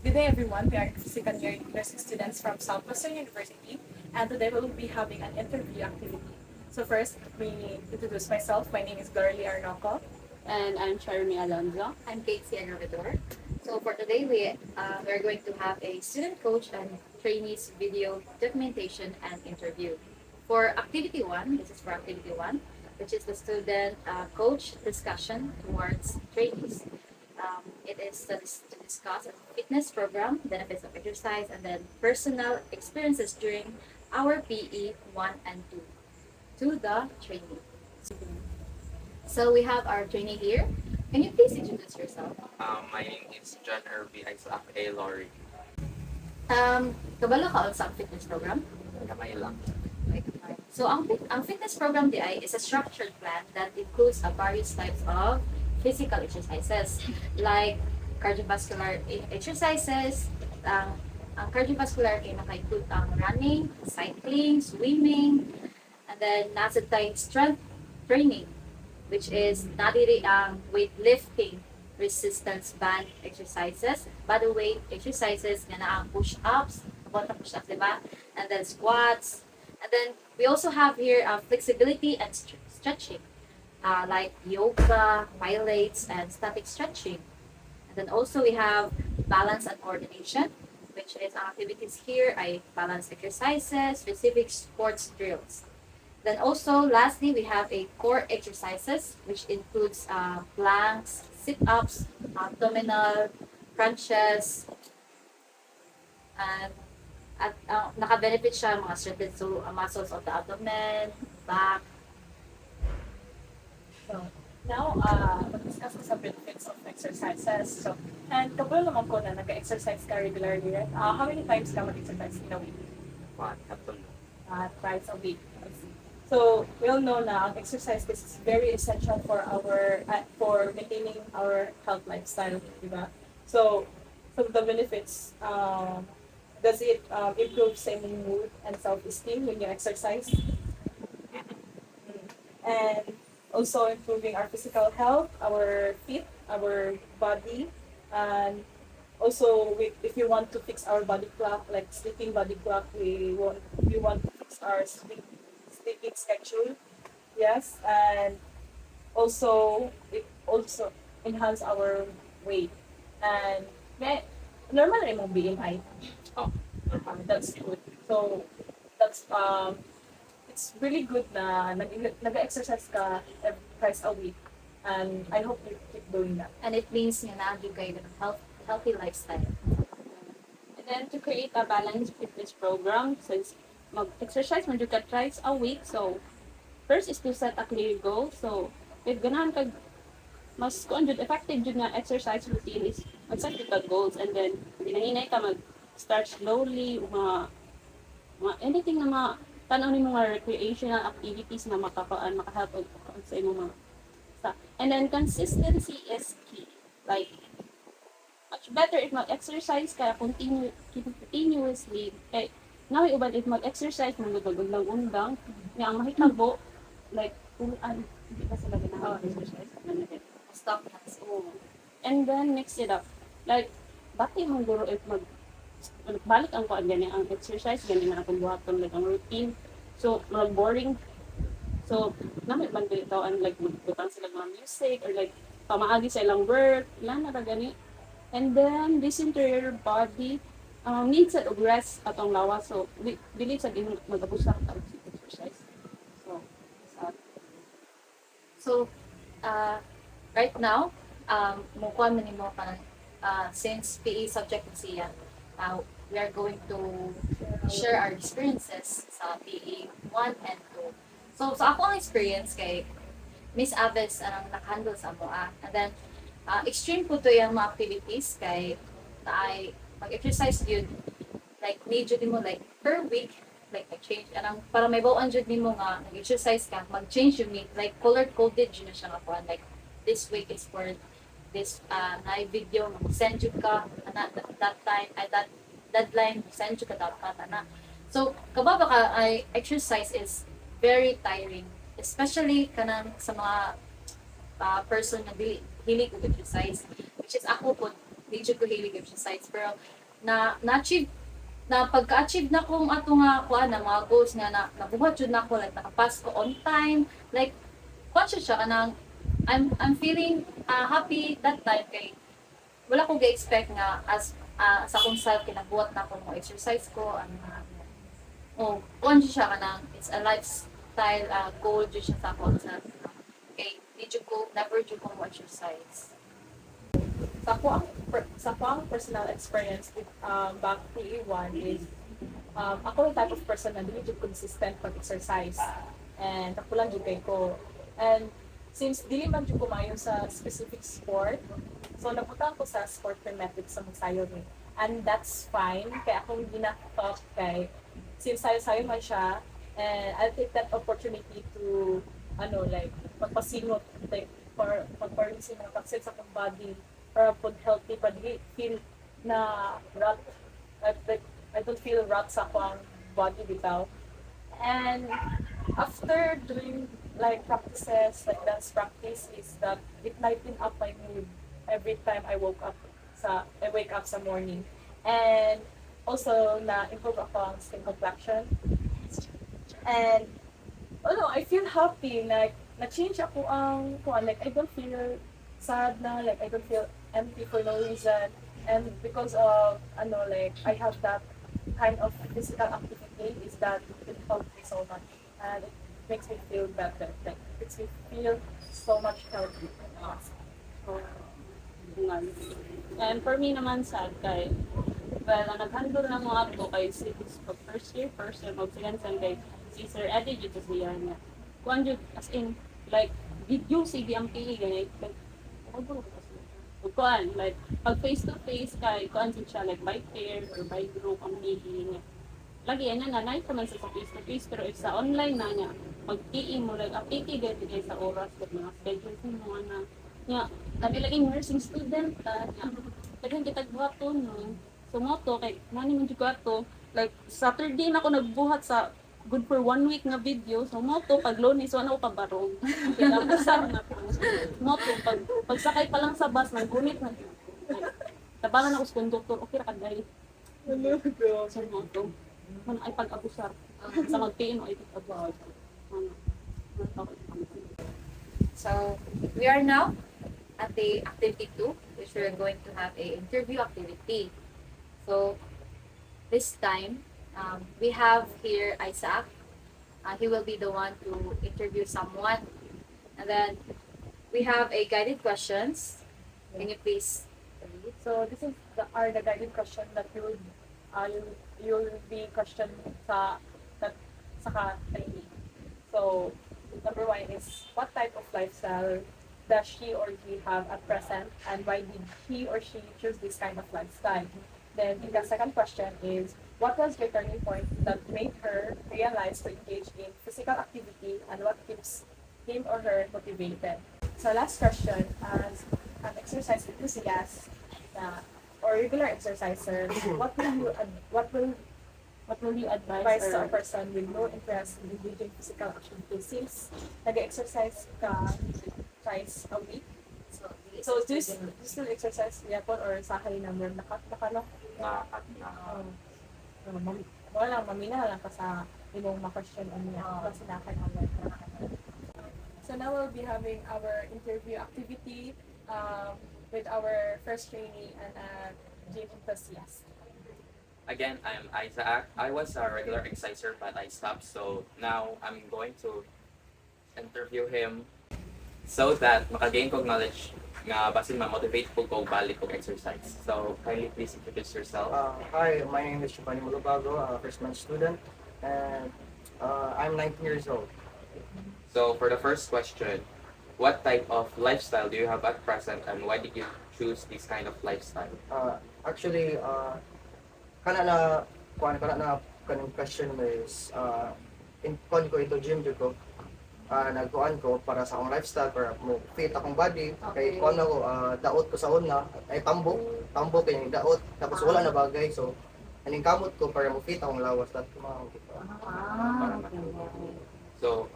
Good day, everyone. We are second year nursing students from Southwestern University, and today we will be having an interview activity. So first, let me introduce myself. My name is Dorly Arnoco. And I'm Chermy Alonzo. I'm Casey Agravidor. So for today, we're going to have a student coach and trainees video documentation and interview. For activity one, this is for activity one, which is the student coach discussion towards trainees. It is to discuss a fitness program, benefits of exercise, and then personal experiences during our PE 1 and 2 to the trainee. So we have our trainee here. Can you please introduce yourself? My name is John Irby Isaac A. Laurie. Kabalo ka sa fitness program? Kamay lang. So, ang fitness program di ay is a structured plan that includes various types of physical exercises like cardiovascular exercises. Ang cardiovascular ay naka-include ang running, cycling, swimming, and then nasa tayong strength training, which is nadiri ang weightlifting, resistance band exercises, body weight exercises nga na ang push-ups, about na push-ups, diba? And then squats. And then we also have here flexibility and stretching, like yoga, pilates, and static stretching. And then also we have balance and coordination, which is activities here ay balance exercises, specific sports drills. Then also, lastly, we have a core exercises, which includes planks, sit-ups, abdominal, crunches, and naka-benefit siya mga strengthened muscles of the abdomen, back. So now, mag-discuss ko sa benefits of exercises. So, and kapag naman ko na nag-exercise ka regularly, right? How many times ka mag-exercise in a week? Katulog. Twice a week. I see. So, we all know na ang exercise is very essential for for maintaining our health lifestyle, di ba? So, some of the benefits, does it improve sa inyong mood and self-esteem when you exercise? And also improving our physical health, our feet, our body, and also if you want to fix our body clock, like sleeping body clock, we want to fix our sleeping schedule. Yes, and also it also enhance our weight and normal rin mong BMI. Oh, normal. That's good. So that's it's really good na nag-exercise ka twice a week, and I hope you keep doing that. And it means nga na you guys healthy lifestyle. And then to create a balanced fitness program, since mag-exercise man jud ka twice a week, so first is to set a clear goal. So if ganahan kag mas kuan jud effective jud nga exercise routine is mag-set jud ka goals, and then hinahinay ka mag-start slowly mga anything na tanaw ni mga recreational activities na makahelp sa imong mga and then consistency is key. Like much better if mag-exercise ka continuously. Kay now uban if mag-exercise mo undang nga ang mahitabo like pulaan hindi ka sila ganahan exercise Stop na. so and then mix it up like bati mong guro if balik ang kuan gani ang exercise gani na akong buhaton like ang routine so mga boring so namit man dito and like magbutang sila mga music or like pamaagi sa ilang work ilan na ra gani and then listen to your body needs at rest atong lawas so dili sa din magabusak ang exercise so So, right now, mukuha na nimo ka since PE subject na siya, we are going to share our experiences sa PE 1 and 2. So, sa ako ang experience kay Miss Aves ang nakahandle sa mo. And then, extreme po to yung mga activities kay na ay mag-exercise yun. Like, need yun mo like per week, like change anang para may bawaan jud nimo nga nag-exercise ka mag-change yung meat like color coded jud na siya nga kuan like this week is for this na video send jud ka ana that time ay that deadline send jud ka dapat ana so kababa ka ay exercise is very tiring especially kanang sa mga person na dili hilig og exercise which is ako po di jud ko hilig exercise pero na-achieve na pagka-achieve na kong ato nga kuan na mga goals nga nabuhat jud na ko like nakapass ko on time like conscious siya kanang I'm feeling happy that time kay wala ko ga-expect nga as sa akong self kinabuhat na ko mo exercise ko kuan jud siya kanang it's a lifestyle goal jud siya sa akong self kay di jud ko never jud ko mo exercise. Sa ko ang personal experience with back PE1 is ako yung type of person na dili jud consistent pag-exercise. And ako lang jud kay ko. And since dili man jud ko maayo sa specific sport, so napunta ako sa sport phonetics sa Magsayo ni. And that's fine kaya akong ginakap kay since sayo-sayo man siya, and I'll take that opportunity to like magpasingot like for pag-parisi ng toxin sa akong body para pag healthy pa di feel na rot like I don't feel rot sa akong body bitaw. And after doing like practices like dance practice is that it lighten up my mood every time I wake up sa morning. And also na improve ako ang skin complexion. And I feel happy like na-change ako ang like I don't feel sad na like I don't feel empty for no reason, and because of like I have that kind of physical activity is that it helps me so much and it makes me feel better, like it makes me feel so much healthy. So, and for me naman sad kay ang nag-handle na mga ako kay cities pag first year, mag second sem kay si Sir Eddie dito siya niya. Kuan jud as in like video sige ang PE ganit like kuan like pag face to face kay kuan siya like by pair or by group ang PE niya. Lagi yan na night naman sa face to face pero if sa online na niya pag PE mo like PE gayud sa oras like mga schedule mo na nya kami laging nursing student nya kadang kita buhaton no sumoto kay nani man jud ko ato like Saturday na ako nagbuhat sa good for 1 week nga video so moto pag Lunes so ano ko pabarong kaya usap na ko moto pagsakay pa lang sa bus naggunit na tabangan ako sa conductor okay ra kaday so moto man ay pag-abusar sa mag-PE no ay pag-abusar So we are now at the activity 2, which we're going to have a interview activity. So this time, we have here Isaac. He will be the one to interview someone. And then we have a guided questions. Can you please read? So this is the guided question that you'll be questioned sa training. So number 1 is what type of lifestyle does she or he have at present, and why did he or she choose this kind of lifestyle? Then the second question is what was the turning point that made her realize to engage in physical activity, and what keeps him or her motivated? So last question, as an exercise enthusiast or regular exerciser, what will you advise to a person with no interest in engaging physical activity since nag-exercise ka twice a week? So do you still exercise yapon or sahay number nakano? Wala lang mamina lang ka sa imong ma-question niya kasi nakakaya. So now we'll be having our interview activity with our first trainee and gym enthusiast. Again, I'm Isaac. I was a regular exerciser, but I stopped. So now I'm going to interview him so that makagain ko knowledge nga basin ma-motivate ko balik ko exercise. So kindly please introduce yourself. Hi, my name is Giovanni Mulubago, a freshman student, and I'm 19 years old. So for the first question, what type of lifestyle do you have at present, and why did you choose this kind of lifestyle? Actually, kana na kanang question mo is in kon ko into gym jud ko. Nagkuan ko para sa akong lifestyle para mo fit akong body kay kuan ako daot ko sa una ay tambok kay ni daot tapos wala na bagay so aning kamot ko para mo fit akong lawas dat mga So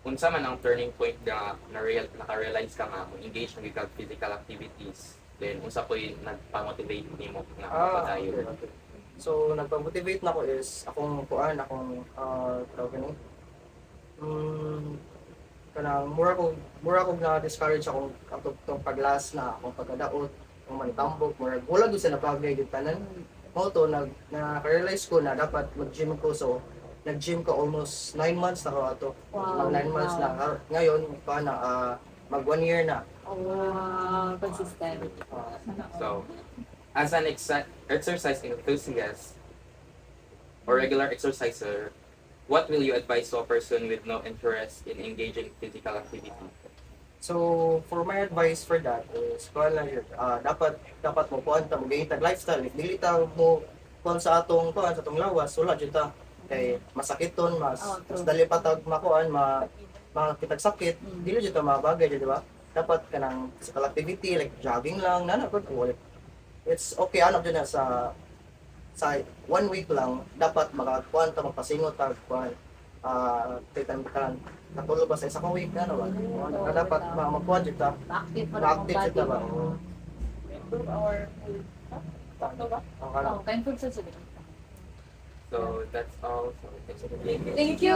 unsa man ang turning point nga naka-realize ka nga mo engage with physical activities then unsa po'y nagpa-motivate nimo nga Okay, padayon? okay. So, nagpa-motivate na ko is akong tawag ni, kanang mura ko na-discourage akong atong paglas na akong pagkadaot, akong manitambok, wala doon sa napagay yung tanan. Mo to, na-realize ko na dapat mag-gym ko, so nag-gym ko almost 9 months na ko ato. Wow. 9 months na. Ngayon, mag 1 year na. Wow, consistent. Ah, So, as an exercise enthusiast or regular exerciser, what will you advise to a person with no interest in engaging physical activity? So, for my advice for that is, dapat mo kuan ta mo tag lifestyle. If dili ta mo kuan sa atong lawas, wala jud ta. Kay masakiton, mas dali pa tag makuan, makitag sakit, dili jud ta mabagay, di ba? Dapat kanang physical activity like jogging lang, pag it's okay ano jud na sa 1 week lang dapat makakuan ta magpasingot ta kuan titan natulog ba sa isa ka week ba dapat magkuan jud ta Active pa active jud ta ba Improve our mood. Ano ba? Oh, kind-food sa sila. So, that's all. So, Thank you!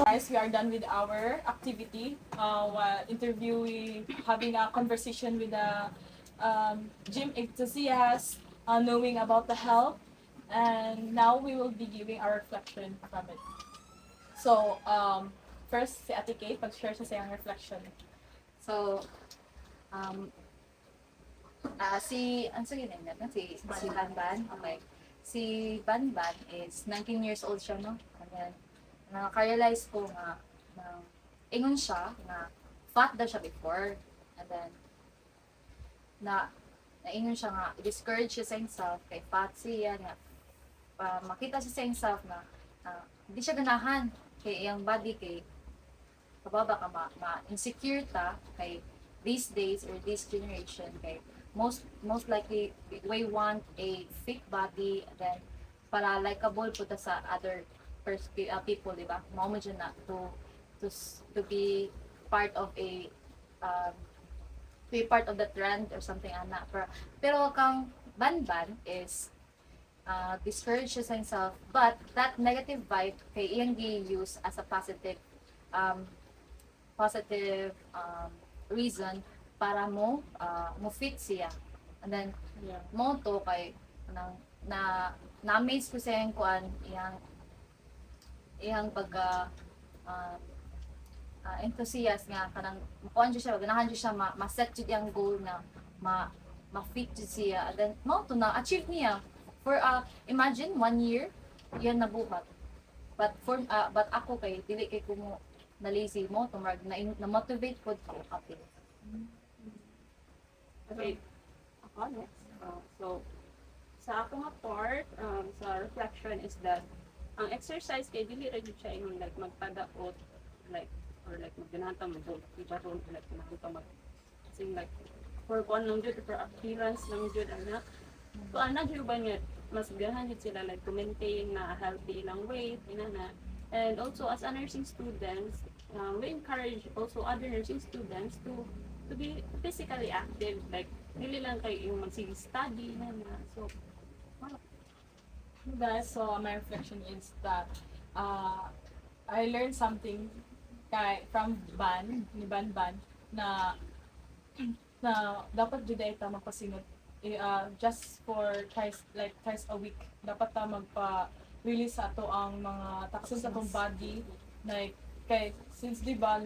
Guys, we are done with our activity. Having a conversation with a gym enthusiast, knowing about the health, and now we will be giving our reflection from it. So, first, si Ate Kate, pag-share siya sa iyang reflection. So, ano sa yun si Banban, okay. Si Banban is 19 years old siya, no? And then, nakaka-realize ko nga, ingon siya, na fat daw siya before. And then, naingon siya nga, discourage siya sa himself, kay fat siya, nga, makita siya sa himself na, hindi siya ganahan, kay iyang body, kay, kababa ka ma-insecure ta, kay these days or this generation, kay, most likely we want a fit body, then para likeable po ta sa other people, di ba? Mao mo dyan na to be part of the trend or something ana. Pero kang Banban is discourage siya sa himself, but that negative vibe kay iyang gi-use as a positive reason para mo fit siya. And then Yeah. mo to kay na-amaze ko sa iyang kuan iyang pagka enthusiast nga kanang kuan siya ganahan siya ma-set jud iyang goal na ma-fit jud siya. And then mo to na achieve niya for imagine 1 year yan nabuhat. But ako kay dili kay ko mo na lazy mo to na motivate ko happy. Okay. Ako next. So, sa ako nga part, sa reflection is that ang exercise kay dili ra gyud siya imong like magpadaot like or like magganahan ta mag-jolt ibaron like magduta sing like for kuan lang jud for appearance lang jud ana. So ana jud ba nga mas ganahan jud sila like to maintain na healthy ilang weight inana. And also as a nursing students, we encourage also other nursing students to be physically active, like dili lang kay yung mag-study na. So Guys, so my reflection is that I learned something from ni Banban na dapat jud ta magpasingot just for twice a week. Dapat ta magpa-release ato ang mga toxins sa atong body, like kay since di ba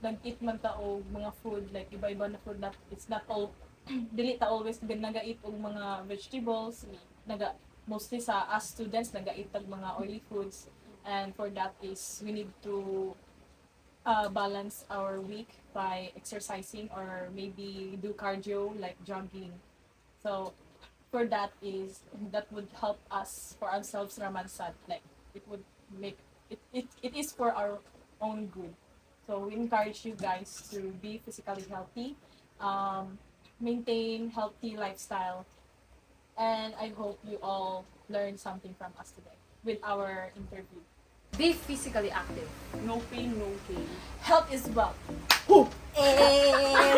nag-eat man ta og mga food like iba-iba na food, that it's not all dili ta always naga-eat og mga vegetables, mostly sa us students naga-eat og mga oily foods, and for that is we need to balance our week by exercising or maybe do cardio like jogging. So for that would help us for ourselves naman sad, like it would make it is for our own good. So we encourage you guys to be physically healthy, maintain healthy lifestyle, and I hope you all learned something from us today with our interview. Be physically active. no pain, no gain. Health is wealth. Eh,